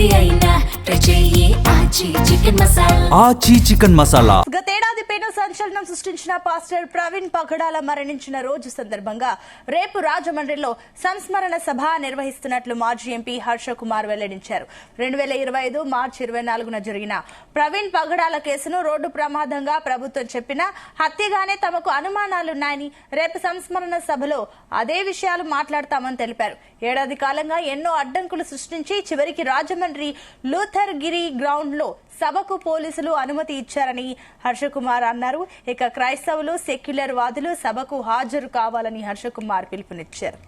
ఏది అయినా రుచి ఆచి చికెన్ మసాలా. ఆచి చికెన్ మసాలా. గతేడాది పెను సంచలనం సృష్టించిన పాస్టర్ ప్రవీణ్ పగడాల మరణించిన రోజు సందర్భంగా రేపు రాజమండ్రిలో సంస్మరణ సభ నిర్వహిస్తున్నట్లు మాజీ ఎంపీ హర్ష కుమార్ వెల్లడించారు. 2025 మార్చి 24న జరిగిన ప్రవీణ్ పగడాల కేసును రోడ్డు ప్రమాదంగా ప్రభుత్వం చెప్పినా హత్యగానే తమకు అనుమానాలున్నాయని రేపు సంస్మరణ సభలో అదే విషయాలు మాట్లాడతామని తెలిపారు. ఏడాది కాలంగా ఎన్నో అడ్డంకులు సృష్టించి చివరికి రాజమండ్రి లూథర్ గిరి గ్రౌండ్ లో సభకు పోలీసులు అనుమతి ఇచ్చారని హర్షకుమార్ అన్నారు. ఇక క్రైస్తవులు సెక్యులర్ వాదులు సభకు హాజరు కావాలని హర్షకుమార్ పిలుపునిచ్చారు.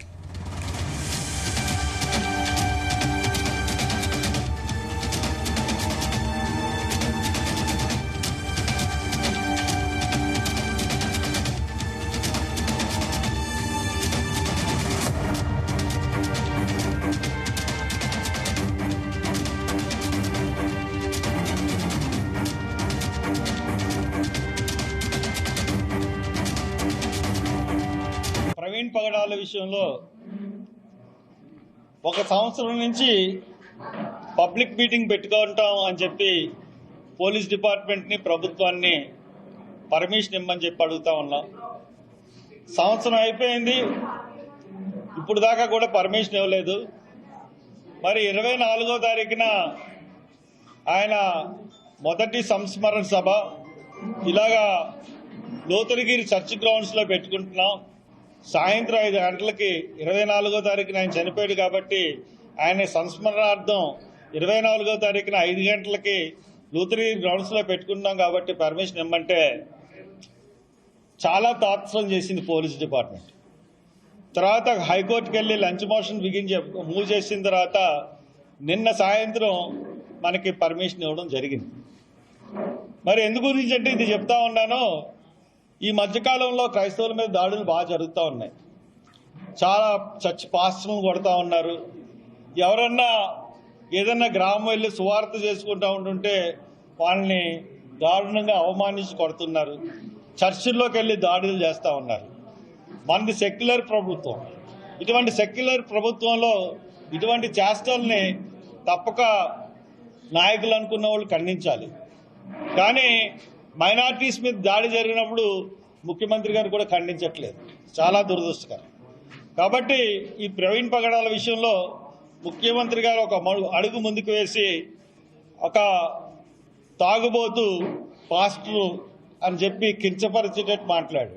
ప్రవీణ్ పగడాల విషయంలో ఒక సంవత్సరం నుంచి పబ్లిక్ మీటింగ్ పెట్టుకుంటాం అని చెప్పి పోలీస్ డిపార్ట్మెంట్ని ప్రభుత్వాన్ని పర్మిషన్ ఇమ్మని చెప్పి అడుగుతా ఉన్నాం. సంవత్సరం అయిపోయింది, ఇప్పుడు దాకా కూడా పర్మిషన్ ఇవ్వలేదు. మరి 24వ తారీఖున ఆయన మొదటి సంస్మరణ సభ ఇలాగా లోతులగిరి చర్చ్ గ్రౌండ్స్లో పెట్టుకుంటున్నాం. సాయంత్రం 5 గంటలకి 24వ తారీఖున ఆయన చనిపోయాడు కాబట్టి ఆయన సంస్మరణార్థం 24వ తారీఖున 5 గంటలకి లూథరగిరి గ్రౌండ్స్లో పెట్టుకున్నాం కాబట్టి పర్మిషన్ ఇమ్మంటే చాలా తాత్సరం చేసింది పోలీస్ డిపార్ట్మెంట్. తర్వాత హైకోర్టుకి వెళ్ళి లంచ్ మోషన్ మూవ్ చేసిన తర్వాత నిన్న సాయంత్రం మనకి పర్మిషన్ ఇవ్వడం జరిగింది. మరి ఎందు గురించి అంటే ఇది చెప్తా ఉన్నాను, ఈ మధ్యకాలంలో క్రైస్తవుల మీద దాడులు బాగా జరుగుతూ ఉన్నాయి. చాలా చర్చ్ పాస్టర్లను కొడతా ఉన్నారు. ఎవరన్నా ఏదన్నా గ్రామం వెళ్ళి సువార్త చేసుకుంటూ ఉంటుంటే వాళ్ళని దారుణంగా అవమానించి కొడుతున్నారు. చర్చిల్లోకి వెళ్ళి దాడులు చేస్తూ ఉన్నారు. మనది సెక్యులర్ ప్రభుత్వం. ఇటువంటి సెక్యులర్ ప్రభుత్వంలో ఇటువంటి చేష్టల్ని తప్పక నాయకులు అనుకున్న వాళ్ళు ఖండించాలి. కానీ మైనార్టీస్ మీద దాడి జరిగినప్పుడు ముఖ్యమంత్రి గారు కూడా ఖండించట్లేదు. చాలా దురదృష్టకరం. కాబట్టి ఈ ప్రవీణ్ పగడాల విషయంలో ముఖ్యమంత్రి గారు ఒక అడుగు ముందుకు వేసి ఒక తాగుబోతు పాస్టర్ అని చెప్పి కించపరిచేటట్టు మాట్లాడు.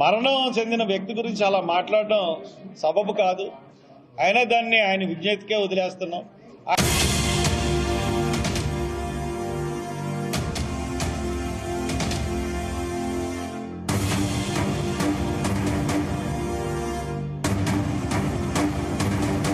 మరణం చెందిన వ్యక్తి గురించి అలా మాట్లాడడం సబబు కాదు. అయినా దాన్ని ఆయన విజ్ఞతకే వదిలేస్తున్నాం.